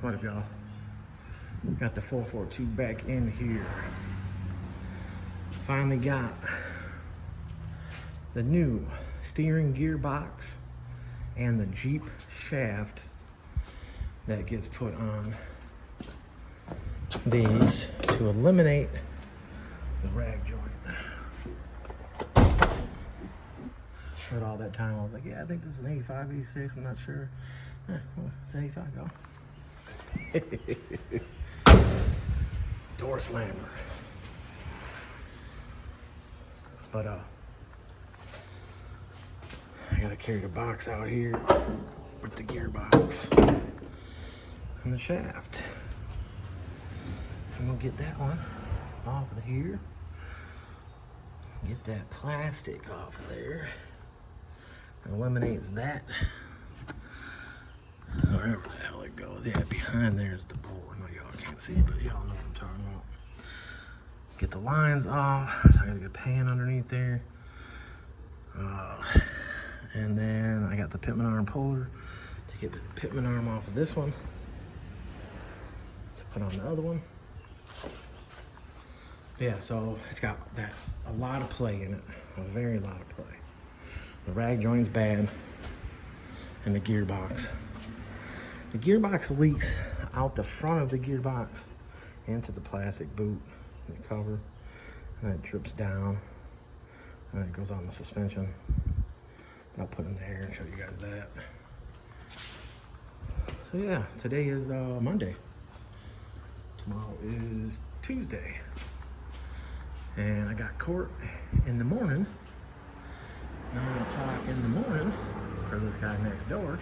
What up, y'all? Got the 442 back in here. Finally got the new steering gearbox and the Jeep shaft that gets put on these to eliminate the rag joint. Heard all that time, I was like, yeah, I think this is an 85, 86, I'm not sure. Well, it's an 85, y'all. Door slammer. But I gotta carry the box out here with the gearbox and the shaft. I'm gonna get that one off of here. Get that plastic off of there. Eliminates that. Wherever the hell it goes. Yeah, behind there is the bolt. I know y'all can't see, but y'all know what I'm talking about. Get the lines off. So I got a good pan underneath there. And then I got the pitman arm puller to get the pitman arm off of this one. To put on the other one. Yeah, so it's got a lot of play in it. A very lot of play. The rag joint's bad. And the gearbox. The gearbox leaks out the front of the gearbox into the plastic boot, the cover, and it drips down, and it goes on the suspension. I'll put it in there and show you guys that. So yeah, today is Monday. Tomorrow is Tuesday. And I got court in the morning, 9 o'clock in the morning, for this guy next door,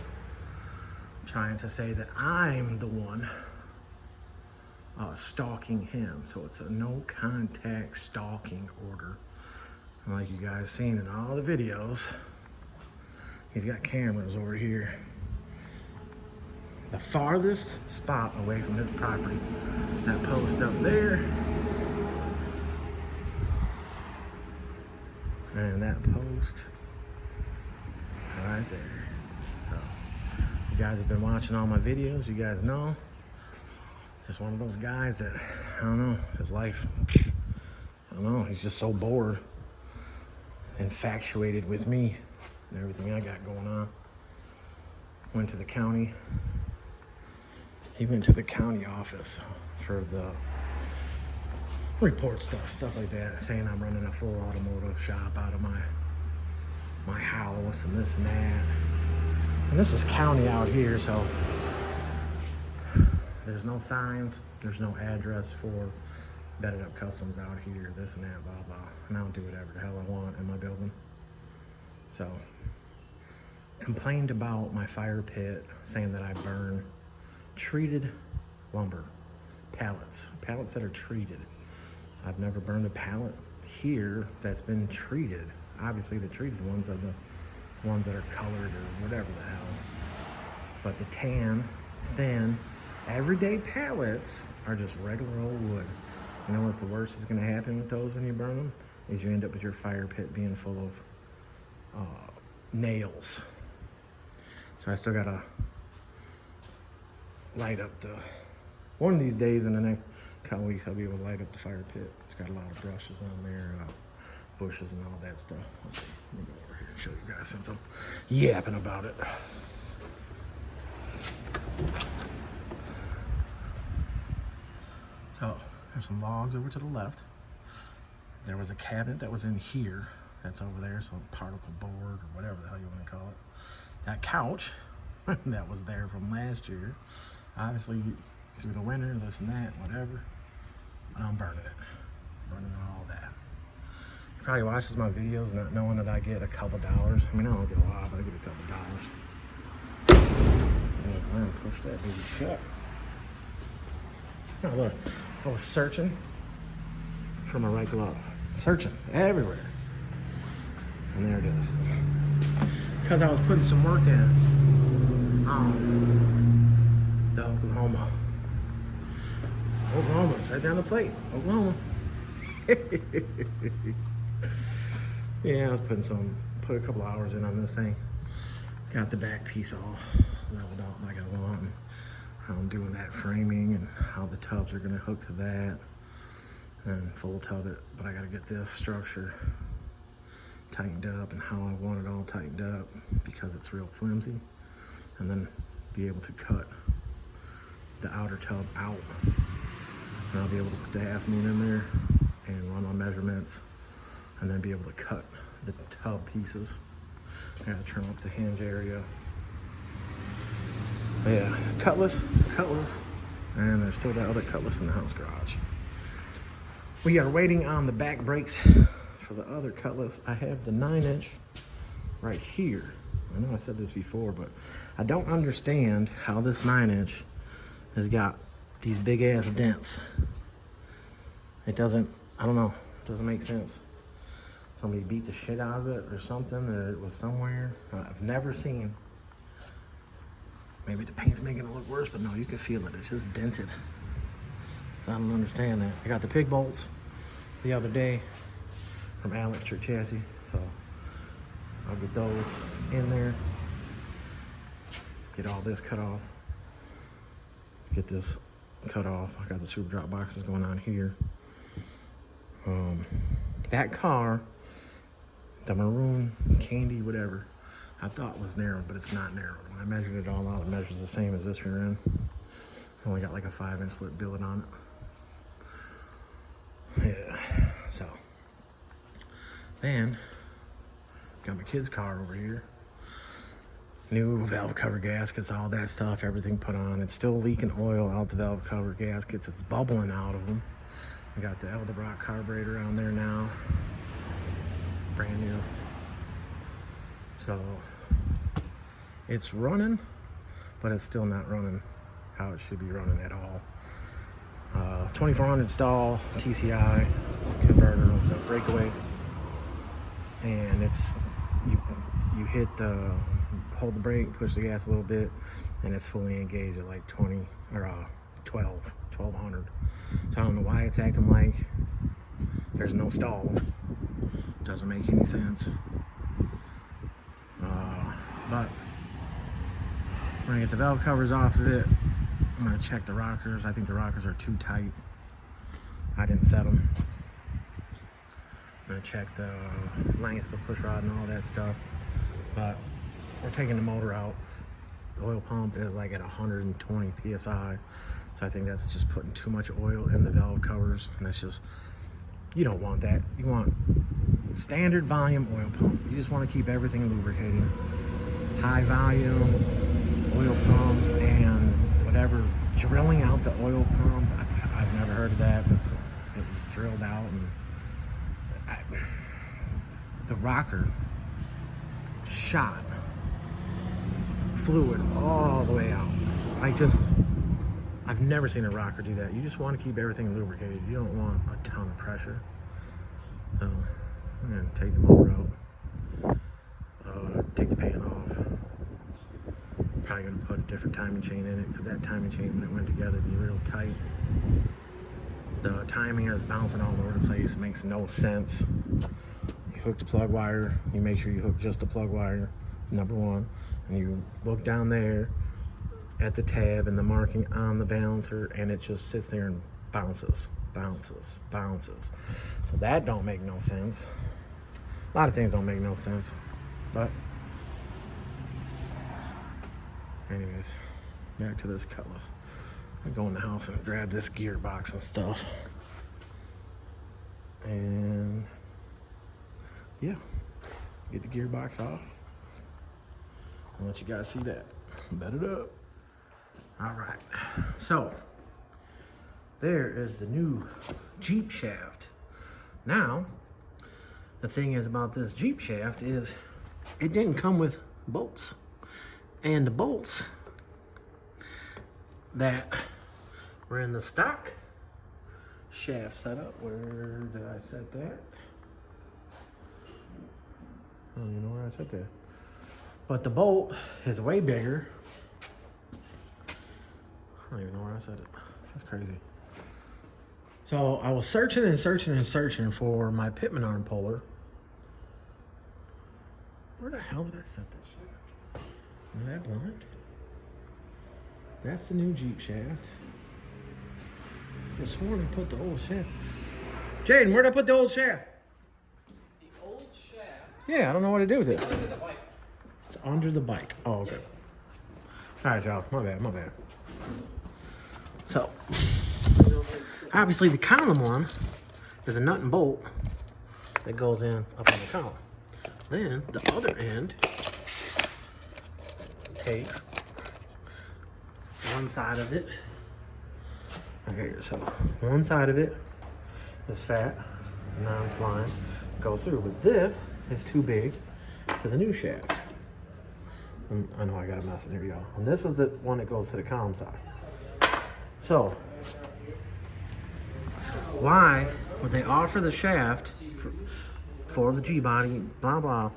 trying to say that I'm the one stalking him. So it's a no contact stalking order. And like you guys seen in all the videos, he's got cameras over here. The farthest spot away from his property, that post up there, and that post right there. So you guys have been watching all my videos, you guys know. Just one of those guys that, I don't know, his life, I don't know, he's just so bored, infatuated with me and everything I got going on. Went to the county. He went to the county office for the report stuff like that, saying I'm running a full automotive shop out of my house and this and that. And this is county out here, so there's no signs, there's no address for bedded up customs out here, this and that, blah, blah. And I'll do whatever the hell I want in my building. So, complained about my fire pit, saying that I burn treated lumber, pallets that are treated. I've never burned a pallet here that's been treated. Obviously the treated ones are the ones that are colored or whatever the hell. But the tan, thin, everyday pallets are just regular old wood. You know what the worst is going to happen with those when you burn them? Is you end up with your fire pit being full of nails. So I still got to light up one of these days in the next couple weeks I'll be able to light up the fire pit. It's got a lot of brushes on there, bushes and all that stuff. Let's see, let me go over here and show you guys since I'm yapping about it. So, there's some logs over to the left. There was a cabinet that was in here that's over there, some particle board or whatever the hell you want to call it. That couch that was there from last year, obviously through the winter, this and that, whatever. But I'm burning it. Burning all that. He probably watches my videos not knowing that I get a couple dollars. I mean, I don't get a lot, but I get a couple dollars. And I'm gonna push that baby shut. Now look, I was searching for my right glove. Searching everywhere. And there it is. Because I was putting some work in the Oklahoma. Oklahoma, it's right there on the plate. Oklahoma. Yeah, I was put a couple hours in on this thing. Got the back piece all leveled out like I want. And on doing that framing and how the tubs are gonna hook to that and full tub it. But I gotta get this structure tightened up and how I want it all tightened up because it's real flimsy, and then be able to cut the outer tub out, and I'll be able to put the half moon in there and run on measurements, and then be able to cut the tub pieces. I gotta turn up the hinge area. But yeah, Cutlass, and there's still that other Cutlass in the house garage. We are waiting on the back brakes for the other Cutlass. I have the 9-inch right here. I know I said this before, but I don't understand how this 9-inch has got these big ass dents. It doesn't, I don't know, it doesn't make sense. Somebody beat the shit out of it or something, or it was somewhere. I've never seen. Maybe the paint's making it look worse, but no, you can feel it. It's just dented. So I don't understand that. I got the pig bolts the other day from Alex Trick Chassis, so I'll get those in there. Get all this cut off. Get this cut off. I got the super drop boxes going on here. That car, the maroon candy, whatever, I thought was narrowed, but it's not narrowed. When I measured it all out, it measures the same as this rear end. Only got like a 5-inch lip billet on it. Yeah, so. Then, got my kid's car over here. New valve cover gaskets, all that stuff, everything put on. It's still leaking oil out the valve cover gaskets. It's bubbling out of them. I got the Eldebrock carburetor on there now. Brand new. So it's running, but it's still not running how it should be running at all. 2400 stall TCI converter. It's a breakaway, and it's you hit the hold the brake, push the gas a little bit, and it's fully engaged at like 1200. So I don't know why it's acting like there's no stall. Doesn't make any sense. But we're gonna get the valve covers off of it. I'm gonna check the rockers. I think the rockers are too tight. I didn't set them. I'm gonna check the length of the push rod and all that stuff. But we're taking the motor out. The oil pump is like at 120 PSI. So I think that's just putting too much oil in the valve covers. And that's just, you don't want that. You want standard volume oil pump. You just want to keep everything lubricated. High volume oil pumps and whatever, drilling out the oil pump. I've never heard of that, but it was drilled out, and the rocker shot fluid all the way out. I've never seen a rocker do that. You just want to keep everything lubricated. You don't want a ton of pressure. So I'm gonna take the motor out, take the pan off. Probably gonna put a different timing chain in it, because that timing chain, when it went together, be real tight. The timing is bouncing all over the place. It makes no sense. You hook the plug wire. You make sure you hook just the plug wire, number one, and you look down there at the tab and the marking on the balancer, and it just sits there and bounces. So that don't make no sense. A lot of things don't make no sense, but anyways, back to this Cutlass. I go in the house and grab this gearbox and stuff, and yeah, get the gearbox off and let you guys see that. Bet it up. All right, so there is the new Jeep shaft. Now, the thing is about this Jeep shaft is it didn't come with bolts. And the bolts that were in the stock shaft setup, where did I set that? I don't even know where I set that. But the bolt is way bigger. I don't even know where I set it. That's crazy. So I was searching for my Pitman arm puller. Where the hell did I set that shit? Am I that blind? That's the new Jeep shaft. I sworn I put the old shaft. Jaden, where'd I put the old shaft? The old shaft? Yeah, I don't know what to do with it. It's under the bike. It's under the bike. Oh, okay. All right, y'all. My bad, my bad. So, obviously the column one is a nut and bolt that goes in up on the column. Then the other end takes one side of it. Okay, so one side of it is fat, non-spline, goes through. But this is too big for the new shaft. And I know I got a mess in here, y'all. And this is the one that goes to the column side. So, why would they offer the shaft for the G-body, blah, blah,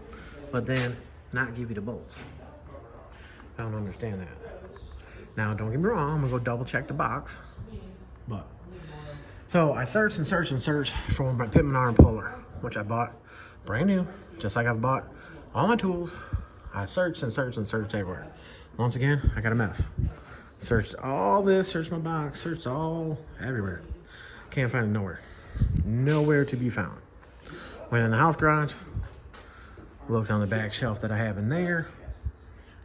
but then not give you the bolts? I don't understand that. Now, don't get me wrong, I'm gonna go double check the box. But, so I searched and searched and searched for my Pitman arm puller, which I bought brand new, just like I've bought all my tools. I searched and searched and searched everywhere. Once again, I got a mess. Searched all this, searched my box, searched all everywhere. Can't find it nowhere. Nowhere to be found. Went in the house garage, looked on the back shelf that I have in there.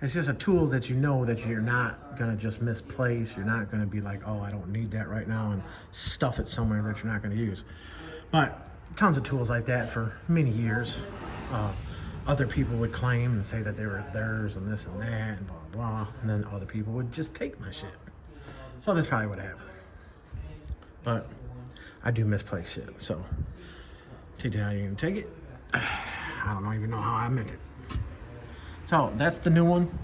It's just a tool that you know that you're not gonna just misplace. You're not gonna be like, oh, I don't need that right now, and stuff it somewhere that you're not gonna use. But tons of tools like that for many years. Other people would claim and say that they were theirs and this and that and blah, blah. And then other people would just take my shit. So that's probably what happened. But I do misplace shit. So, did I even take it? I don't even know how I meant it. So, that's the new one.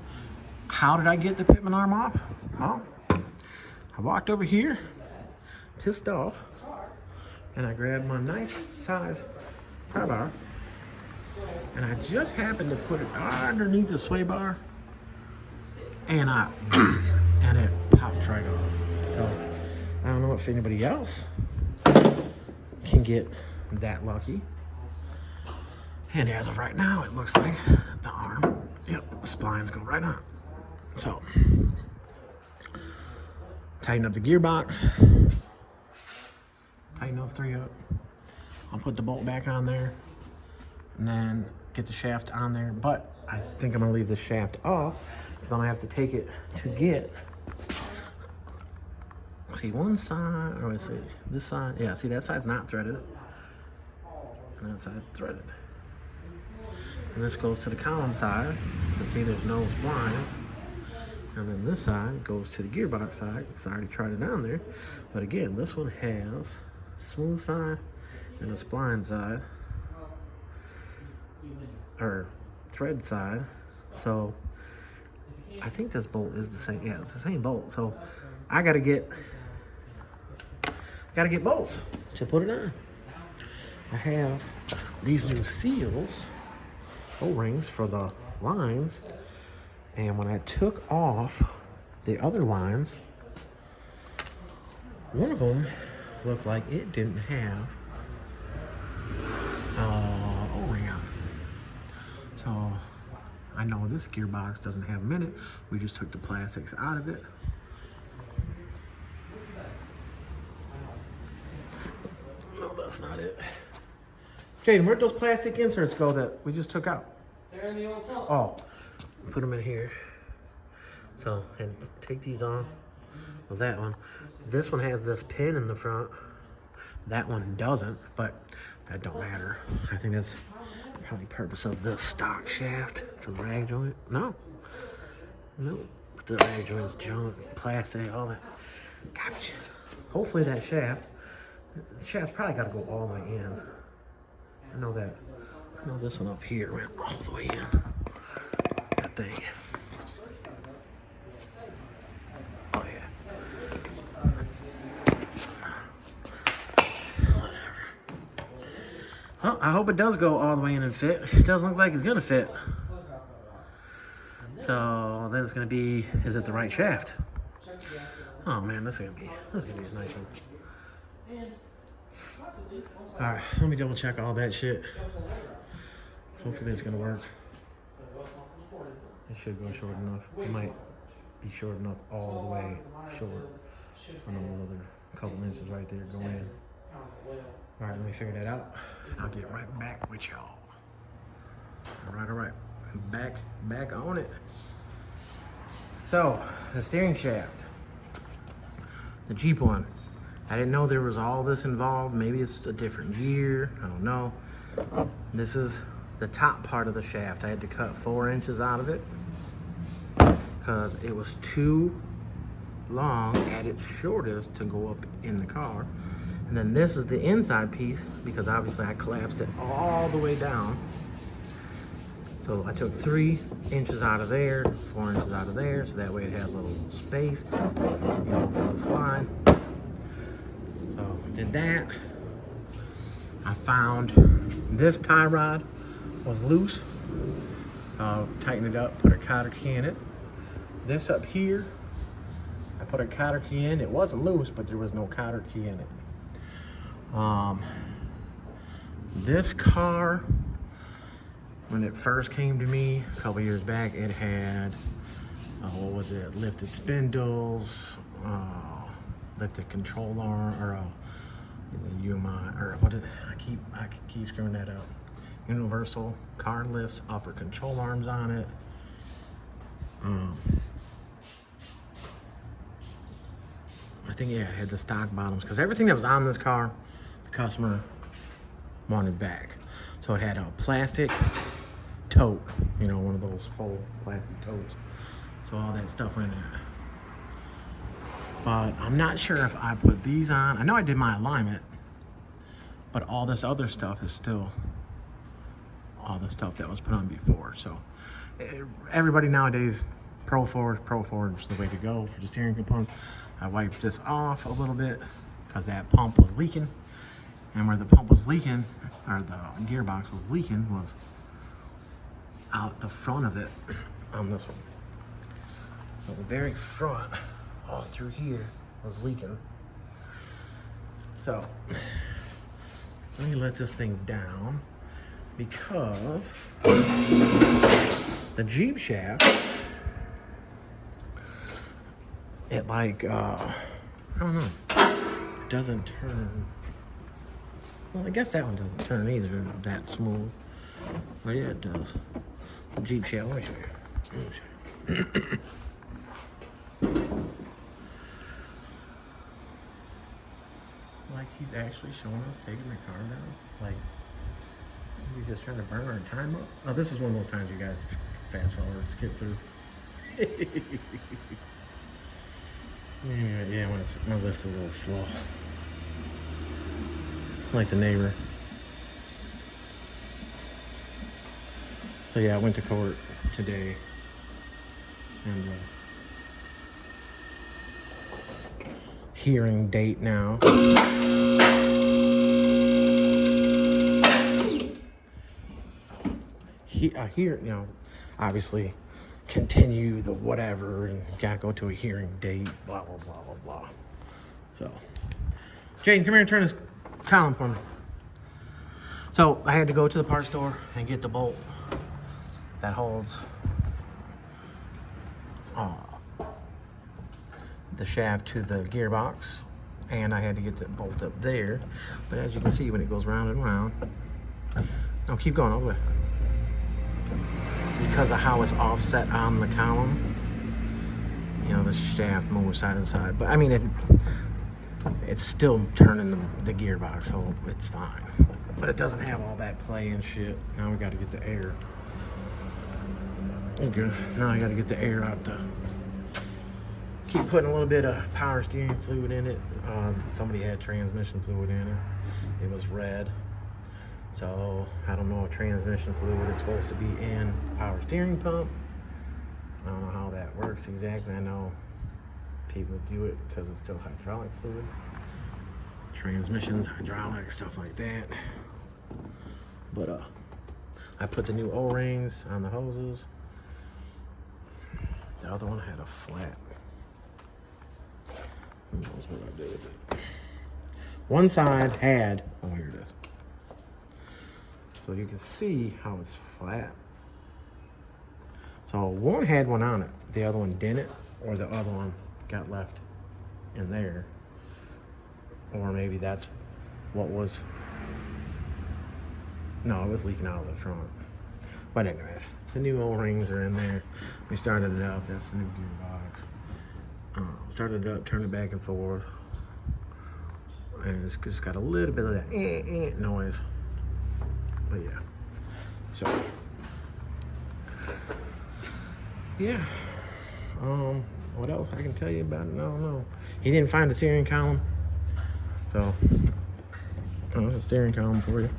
How did I get the Pitman arm off? Well, I walked over here, pissed off, and I grabbed my nice size pry bar. And I just happened to put it underneath the sway bar, and and it popped right off. So I don't know if anybody else can get that lucky. And as of right now, it looks like the arm, yep, the splines go right on. So tighten up the gearbox, tighten those three up. I'll put the bolt back on there, and then get the shaft on there. But I think I'm gonna leave the shaft off because I'm gonna have to take it to get, see, one side, or let's see, this side, yeah, see, that side's not threaded, and that side's threaded. And this goes to the column side, so see there's no splines. And then this side goes to the gearbox side, because I already tried it on there. But again, this one has smooth side and a spline side, or thread side. So I think this bolt is the same. Yeah, it's the same bolt. So I gotta get bolts to put it on. I have these new seals, O-rings for the lines, and when I took off the other lines, one of them looked like it didn't have O-ring on it. So I know this gearbox doesn't have them in it. We just took the plastics out of it. No, that's not it. Jaden, where'd those plastic inserts go that we just took out? They're in the old pump. Oh, put them in here. So, and take these off. Well, that one. This one has this pin in the front. That one doesn't, but that don't matter. I think that's probably the purpose of this stock shaft for the rag joint. No. No. The rag joint's junk, plastic, all that. Gotcha. Hopefully that shaft, the shaft's probably got to go all the way in. I know that. I know this one up here went all the way in. That thing. Oh yeah. Whatever. Well, I hope it does go all the way in and fit. It doesn't look like it's gonna fit. So then it's gonna be, is it the right shaft? Oh man, this is gonna be a nice one. Alright, let me double check all that shit. Hopefully it's gonna work. It should go short enough. It might be short enough all the way short. So those other couple inches right there go in. All right, let me figure that out. I'll get right back with y'all. All right. Back on it. So, the steering shaft. The Jeep one. I didn't know there was all this involved. Maybe it's a different year. I don't know. This is the top part of the shaft. I had to cut 4 inches out of it because it was too long at its shortest to go up in the car. And then this is the inside piece because obviously I collapsed it all the way down. So I took 3 inches out of there, 4 inches out of there, so that way it has a little space, for the slide. So did that. I found this tie rod was loose. Tighten it up, put a cotter key in it. This up here, I put a cotter key in. It wasn't loose, but there was no cotter key in it. This car, when it first came to me a couple years back, it had, what was it? Lifted spindles, lifted control arm, or UMI, or what is it? I keep screwing that up. Universal car lifts, upper control arms on it. I think, yeah, it had the stock bottoms, because everything that was on this car, the customer wanted back. So it had a plastic tote, one of those full plastic totes. So all that stuff went in it. But I'm not sure if I put these on. I know I did my alignment, but all this other stuff is still all the stuff that was put on before. So everybody nowadays, Pro Forge is the way to go for the steering component. I wiped this off a little bit because that pump was leaking. And where the pump was leaking, or the gearbox was leaking, was out the front of it on this one. So the very front, all through here, was leaking. So let me let this thing down because the Jeep shaft, it I don't know, it doesn't turn. Well, I guess that one doesn't turn either that smooth. But yeah, it does. The Jeep shaft, let me show you. Like he's actually showing us taking the car down. Like, he's just trying to burn our time up. Oh, this is one of those times you guys fast forward, skip through. yeah, my lift's a little slow. Like the neighbor. So yeah, I went to court today, and hearing date now. Here, obviously continue the whatever, and gotta go to a hearing date, blah blah blah blah blah. So, Jaden, come here and turn this column for me. So I had to go to the parts store and get the bolt that holds the shaft to the gearbox, and I had to get the bolt up there. But as you can see, when it goes round and round, no, keep going all the way. Because of how it's offset on the column, the shaft moves side to side. But I mean, it's still turning the gearbox, so it's fine. But it doesn't have all that play and shit. Now we got to get the air. Okay, now I got to get the air out the. Keep putting a little bit of power steering fluid in it. Somebody had transmission fluid in it. It was red. So I don't know if transmission fluid is supposed to be in power steering pump. I don't know how that works exactly. I know people do it because it's still hydraulic fluid. Transmissions, hydraulic, stuff like that. But I put the new O-rings on the hoses. The other one had a flat. Who knows what I did with it? One side had, oh, here it is. So you can see how it's flat. So one had one on it, the other one didn't. or the other one got left in there, or maybe that's what was. No, it was leaking out of the front. But anyways, the new O-rings are in there. We started it up. That's the new gearbox. Started it up, turned it back and forth, and it's just got a little bit of that noise. But yeah, so yeah. What else I can tell you about it? I don't know. He didn't find the steering column, so the steering column for you.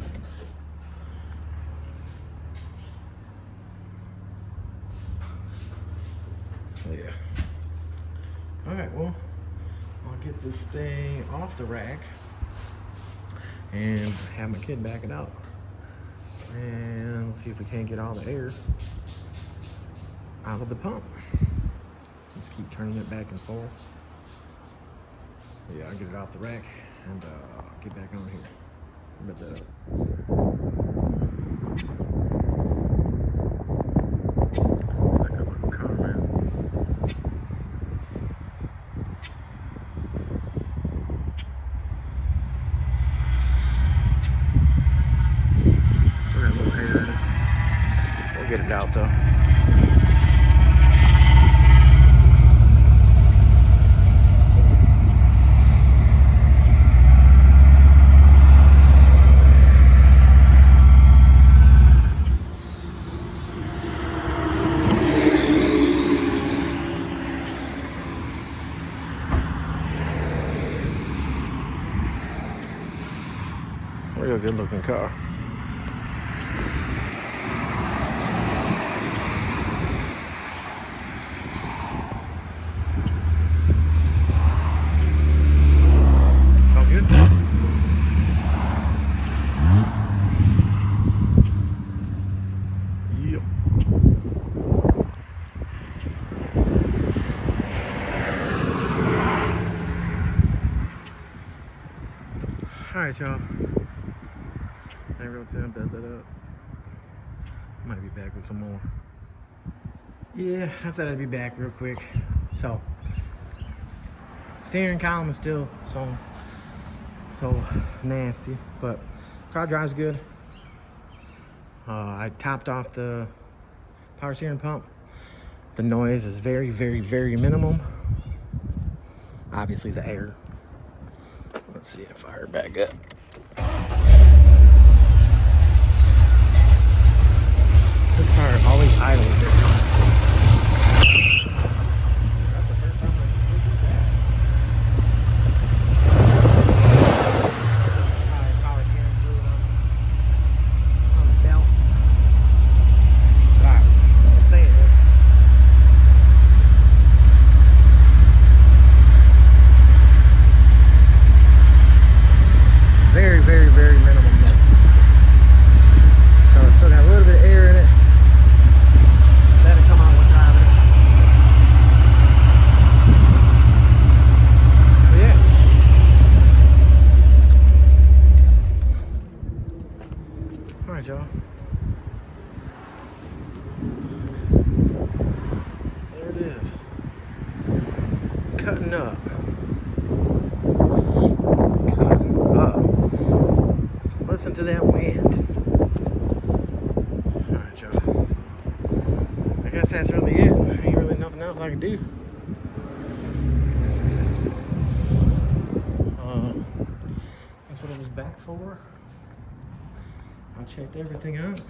Yeah. All right. Well, I'll get this thing off the rack and have my kid back it out, and we'll see if we can't get all the air out of the pump. Just keep turning it back and forth. Yeah, I'll get it off the rack and get back on here. But get it out though. Real good looking car. Alright, y'all. I wrote down, bet that up. Might be back with some more. Yeah, I said I'd be back real quick. So, steering column is still so nasty, but car drives good. I topped off the power steering pump. The noise is very, very, very minimum. Obviously the air. Let's see if I fire back up. This car always idles this time. That's the first time I did that. Power steering fluid on the belt. Alright, what I'm saying is, very, very, very minimum noise. So it's still got a little bit of air in it. Let it come out when driving it. So yeah. Alright, y'all. There it is. Cutting up. Listen to that wind. Alright, y'all. I guess that's really it. Ain't really nothing else I can do. That's what I was back for. I checked everything out.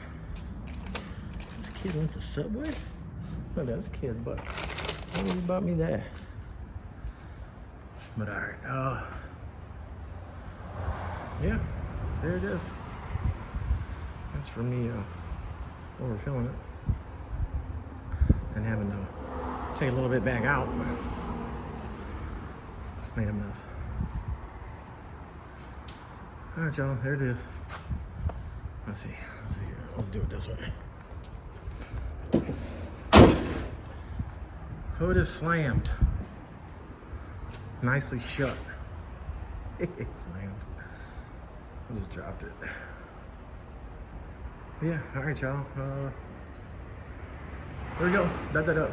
This kid went to Subway? Oh, that's a kid, but he bought me that. But alright, yeah. There it is. That's for me overfilling it and having to take a little bit back out. Made a mess. All right, y'all, there it is. Let's see here. Let's do it this way. Hood is slammed. Nicely shut. It's slammed. I just dropped it. But yeah, all right, y'all. There we go. That up.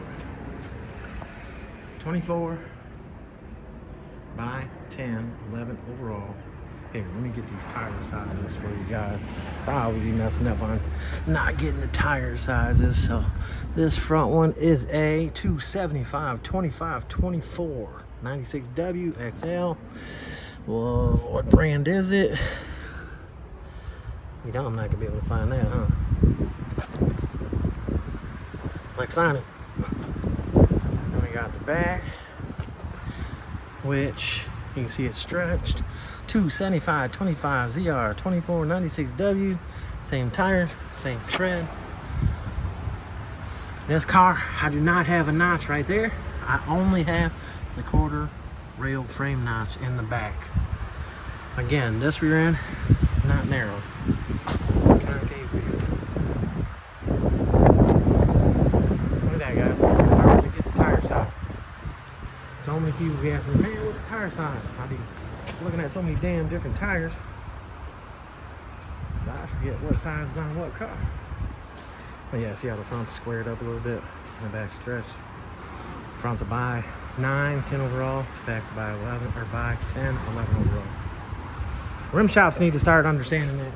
24 by 10, 11 overall. Here, let me get these tire sizes for you guys. So I always be messing up on not getting the tire sizes. So this front one is a 275, 25, 24, 96W XL. Well, what brand is it? You know I'm not gonna be able to find that, huh? Flexonic. Then we got the back, which you can see it's stretched. 275, 25, ZR, 24, 96W. Same tire, same tread. This car, I do not have a notch right there. I only have the quarter rail frame notch in the back. Again, this rear end, not narrow. Concave rear. Look at that, guys. Hard to get the tire size. So many people ask me, man, what's the tire size? I be looking at so many damn different tires, but I forget what size is on what car. But yeah, see how the front's squared up a little bit, and the back's stretched. Front's a by 9, 10 overall. Back's a by 11, or by 10, 11 overall. Rim shops need to start understanding that.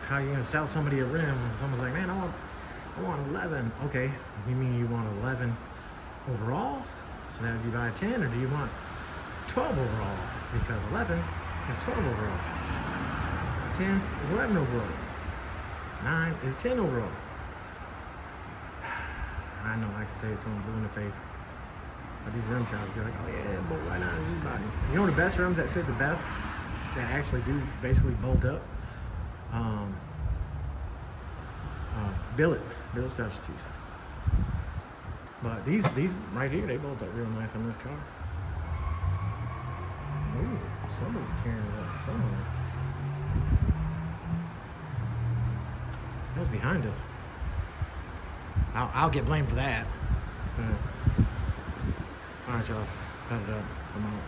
How are you gonna sell somebody a rim when someone's like, man, I want 11. Okay, you mean you want 11 overall? So that would be by 10, or do you want 12 overall? Because 11 is 12 overall. 10 is 11 overall. 9 is 10 overall. I know I can say it to them blue in the face. But these rim shops be like, oh yeah, but why not Gbody? You know the best rims that fit the best, that actually do basically bolt up? Billet Specialties. But these right here, they bolt up real nice on this car. Ooh, somebody's tearing it up somewhere. That was behind us. I'll get blamed for that. All right, y'all. Cut it up. I'm out.